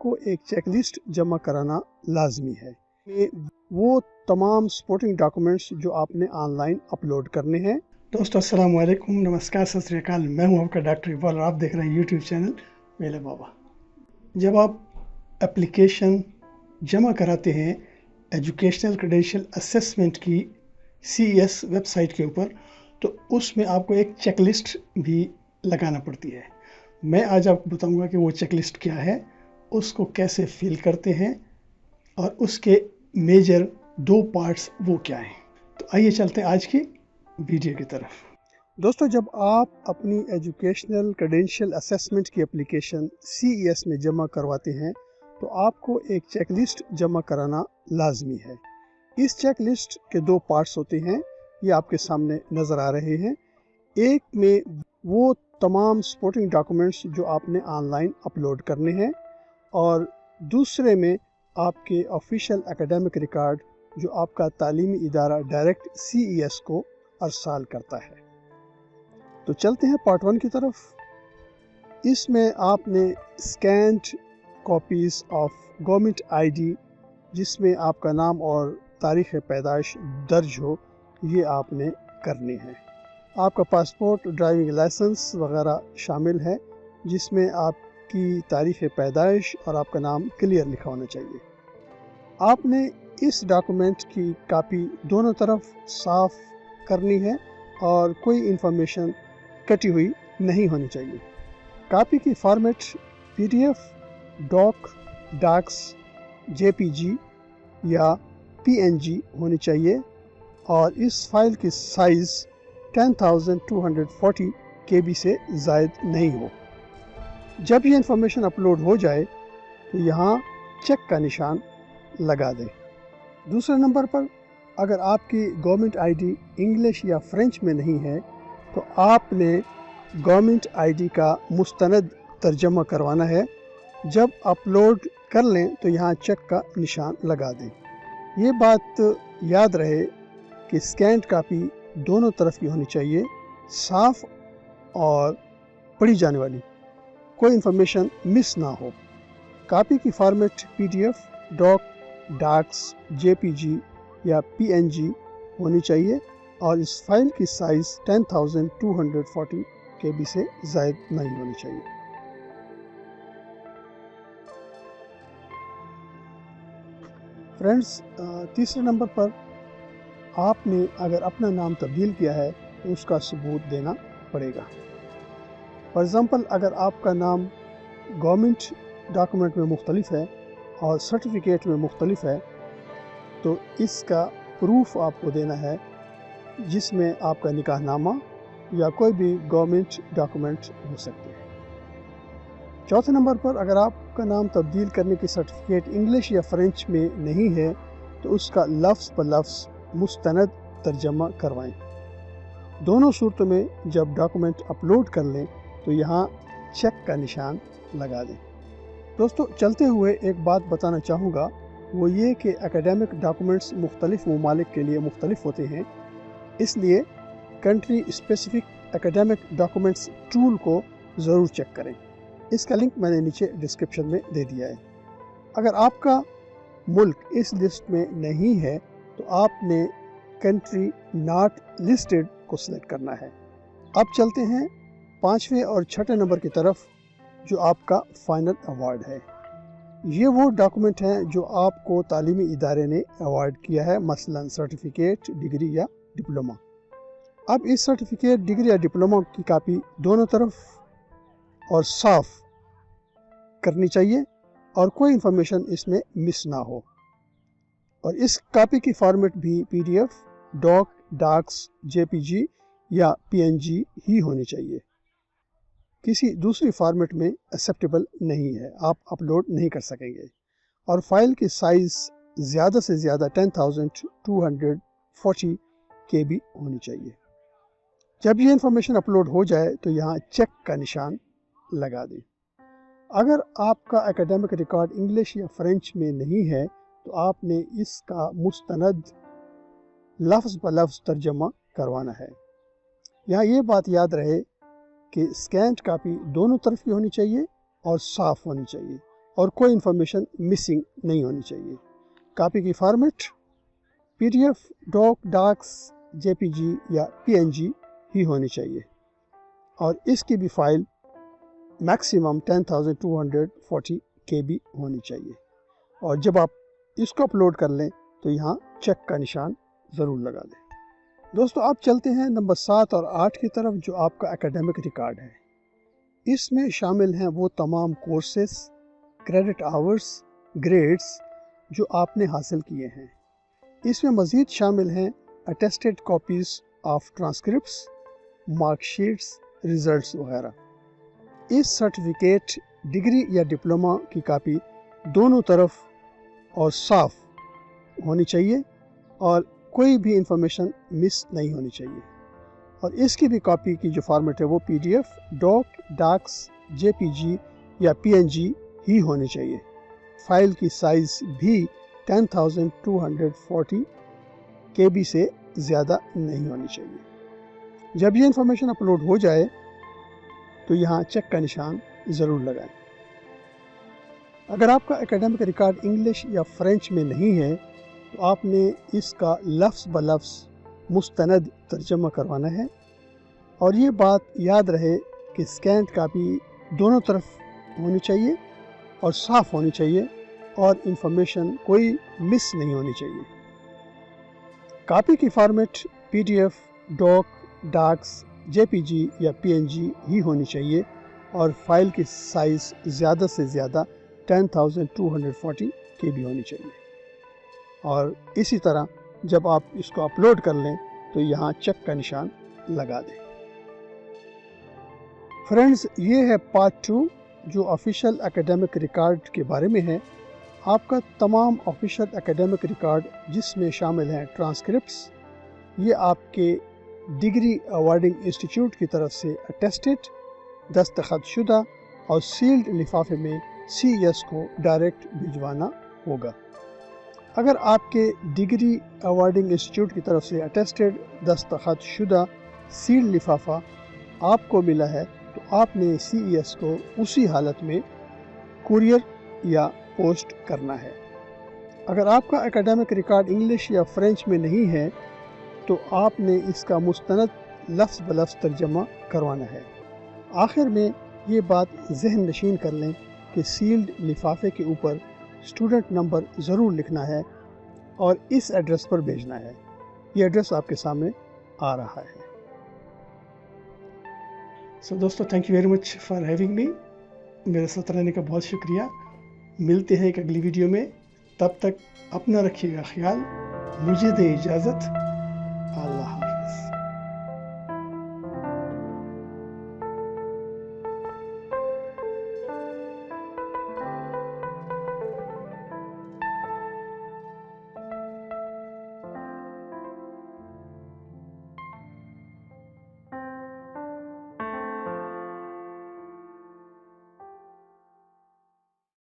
आपको एक check list जमा कराना लाजमी है। ये वो तमाम सपोर्टिंग डॉक्यूमेंट्स जो आपने ऑनलाइन अपलोड करने हैं। दोस्तों अस्सलाम वालेकुम, नमस्कार, सत श्री अकाल। मैं हूं आपका डॉक्टर इकबाल और आप देख रहे हैं यूट्यूब चैनल वेले बाबा। जब आप एप्लीकेशन जमा कराते हैं एजुकेशनल क्रेडेंशियल असेसमेंट की CES वेबसाइट के ऊपर, तो उसमें आपको एक चेक लिस्ट भी लगाना पड़ती है। मैं आज आपको बताऊंगा कि वो चेक लिस्ट क्या है, उसको कैसे फिल करते हैं और उसके मेजर 2 पार्ट्स वो क्या हैं। तो आइए चलते हैं आज की वीडियो की तरफ। दोस्तों, जब आप अपनी एजुकेशनल क्रेडेंशियल असेसमेंट की एप्लीकेशन CES में जमा करवाते हैं तो आपको एक चेक लिस्ट जमा कराना लाजमी है। इस चेक लिस्ट के 2 पार्ट्स होते हैं, ये आपके सामने नज़र आ रहे हैं। एक में वो तमाम सपोर्टिंग डॉक्यूमेंट्स जो आपने ऑनलाइन अपलोड करने हैं और दूसरे में आपके ऑफिशियल एकेडमिक रिकॉर्ड जो आपका तालीमी इदारा डायरेक्ट CES को अरसाल करता है। तो चलते हैं पार्ट 1 की तरफ। इसमें आपने scanned copies of government ID जिसमें आपका नाम और तारीख़ पैदाइश दर्ज हो, ये आपने करनी है। आपका पासपोर्ट, ड्राइविंग लाइसेंस वगैरह शामिल है जिसमें आपकी तारीख़ पैदाइश और आपका नाम क्लियर लिखा होना चाहिए। आपने इस डॉक्यूमेंट की कॉपी दोनों तरफ साफ करनी है और कोई इंफॉर्मेशन कटी हुई नहीं होनी चाहिए। कॉपी की format PDF, doc, docx, JPG या PNG होनी चाहिए और इस फाइल की साइज़ 10,240 KB से ज़ायद नहीं हो। जब ये इंफॉर्मेशन अपलोड हो जाए तो यहाँ चेक का निशान लगा दें। दूसरे नंबर पर, अगर आपकी गवर्नमेंट ID इंग्लिश या फ्रेंच में नहीं है तो आपने गवर्नमेंट ID का मुस्तनद तर्जमा करवाना है। जब अपलोड कर लें तो यहाँ चेक का निशान लगा दें। ये बात याद रहे कि स्कैन्ड कॉपी दोनों तरफ की होनी चाहिए, साफ और पढ़ी जाने वाली, कोई इंफॉर्मेशन मिस ना हो। कॉपी की format PDF, doc, docx, JPG या PNG होनी चाहिए और इस फाइल की साइज़ 10,240 KB से ज़ायद नहीं होनी चाहिए। फ्रेंड्स, तीसरे नंबर पर आपने अगर अपना नाम तब्दील किया है तो उसका सबूत देना पड़ेगा। फॉर एग्ज़ाम्पल, अगर आपका नाम गवर्नमेंट डॉक्यूमेंट में मुख्तलिफ है और सर्टिफिकेट में मुख्तलिफ है तो इसका प्रूफ आपको देना है जिसमें आपका निकाहनामा या कोई भी गवर्नमेंट डॉक्यूमेंट हो सकते हैं। चौथे नंबर पर, अगर आपका नाम तब्दील करने की सर्टिफिकेट इंग्लिश या फ्रेंच में नहीं है तो उसका लफ्ज़ ब लफ्ज़ मुस्तनद तर्जमा करवाएं। दोनों सूरतों में जब डॉक्यूमेंट अपलोड कर लें तो यहाँ चेक का निशान लगा दें। दोस्तों, चलते हुए एक बात बताना चाहूँगा, वो ये कि एकेडमिक डॉक्यूमेंट्स मुख्तलिफ ममालिक के लिए मुख्तलिफ होते हैं, इसलिए country specific academic documents tool को ज़रूर चेक करें। इसका लिंक मैंने नीचे डिस्क्रिप्शन में दे दिया है। अगर आपका मुल्क इस लिस्ट में नहीं है तो आपने कंट्री नॉट लिस्टेड को सिलेक्ट करना है। अब चलते हैं 5वें और 6ठे नंबर की तरफ, जो आपका फाइनल अवार्ड है। ये वो डॉक्यूमेंट हैं जो आपको तालीमी इदारे ने अवार्ड किया है, मसलन सर्टिफिकेट, डिग्री या डिप्लोमा। अब इस सर्टिफिकेट, डिग्री या डिप्लोमा की कॉपी दोनों तरफ और साफ करनी चाहिए और कोई इंफॉर्मेशन इसमें मिस ना हो। और इस कॉपी की फॉर्मेट भी PDF, डॉक, डॉक्स, JPG या PNG ही होनी चाहिए। किसी दूसरी फॉर्मेट में एक्सेप्टेबल नहीं है, आप अपलोड नहीं कर सकेंगे। और फाइल की साइज़ ज़्यादा से ज़्यादा 10,240 KB होनी चाहिए। जब ये इंफॉर्मेशन अपलोड हो जाए तो यहाँ चेक का निशान लगा दें। अगर आपका एकेडमिक रिकॉर्ड इंग्लिश या फ्रेंच में नहीं है तो आपने इसका मुस्तनद लफ्ज़ ब लफ्ज़ तर्जमा करवाना है। यहाँ ये बात याद रहे कि स्कैन्ड कापी दोनों तरफ की होनी चाहिए और साफ़ होनी चाहिए और कोई इन्फॉर्मेशन मिसिंग नहीं होनी चाहिए। कॉपी की format PDF, doc, docx, JPG या PNG ही होनी चाहिए और इसकी भी फाइल मैक्सिमम 10,240 KB होनी चाहिए। और जब आप इसको अपलोड कर लें तो यहाँ चेक का निशान ज़रूर लगा दें। दोस्तों आप चलते हैं नंबर 7 और 8 की तरफ, जो आपका एकेडमिक रिकॉर्ड है। इसमें शामिल हैं वो तमाम कोर्सेस, क्रेडिट आवर्स, ग्रेड्स जो आपने हासिल किए हैं। इसमें मज़ीद शामिल हैं attested copies of transcripts, marksheets, results वगैरह। इस सर्टिफिकेट, डिग्री या डिप्लोमा की कापी दोनों तरफ और साफ होनी चाहिए और कोई भी इंफॉर्मेशन मिस नहीं होनी चाहिए। और इसकी भी कॉपी की जो फॉर्मेट है वो PDF, डॉक, डॉक्स, JPG या PNG ही होनी चाहिए। फाइल की साइज़ भी 10,240 KB से ज़्यादा नहीं होनी चाहिए। जब ये इंफॉर्मेशन अपलोड हो जाए तो यहाँ चेक का निशान ज़रूर लगाएं। अगर आपका एकेडमिक रिकॉर्ड इंग्लिश या फ्रेंच में नहीं है तो आपने इसका लफ्ज़ ब लफ्ज़ मुस्तनद तर्जमा करवाना है। और ये बात याद रहे कि स्कैन कापी दोनों तरफ होनी चाहिए और साफ़ होनी चाहिए और इंफॉर्मेशन कोई मिस नहीं होनी चाहिए। कॉपी की format PDF, doc, docx, JPG या PNG ही होनी चाहिए और फाइल की साइज़ ज़्यादा से ज़्यादा 10,240 KB होनी चाहिए। और इसी तरह जब आप इसको अपलोड कर लें तो यहाँ चेक का निशान लगा दें। फ्रेंड्स, ये है पार्ट 2 जो ऑफिशियल एकेडमिक रिकॉर्ड के बारे में है। आपका तमाम ऑफिशियल एकेडमिक रिकॉर्ड जिसमें शामिल हैं ट्रांसक्रिप्ट्स, ये आपके डिग्री अवार्डिंग इंस्टीट्यूट की तरफ से अटेस्टेड, दस्तखत शुदा और सील्ड लिफाफे में CES को डायरेक्ट भिजवाना होगा। अगर आपके डिग्री अवार्डिंग इंस्टीट्यूट की तरफ से अटेस्टेड, दस्तखत शुदा, सील्ड लिफाफा आपको मिला है तो आपने CES को उसी हालत में कुरियर या पोस्ट करना है। अगर आपका एकेडमिक रिकॉर्ड इंग्लिश या फ्रेंच में नहीं है तो आपने इसका मुस्तनद लफ्ज़ ब लफ्ज़ तर्जमा करवाना है। आखिर में ये बात जहन नशीन कर लें कि सील्ड लिफाफे के ऊपर स्टूडेंट नंबर ज़रूर लिखना है और इस एड्रेस पर भेजना है। ये एड्रेस आपके सामने आ रहा है। सो दोस्तों, thank you very much for having me. मेरे साथ रहने का बहुत शुक्रिया। मिलते हैं एक अगली वीडियो में। तब तक अपना रखिएगा ख्याल। मुझे दें इजाज़त।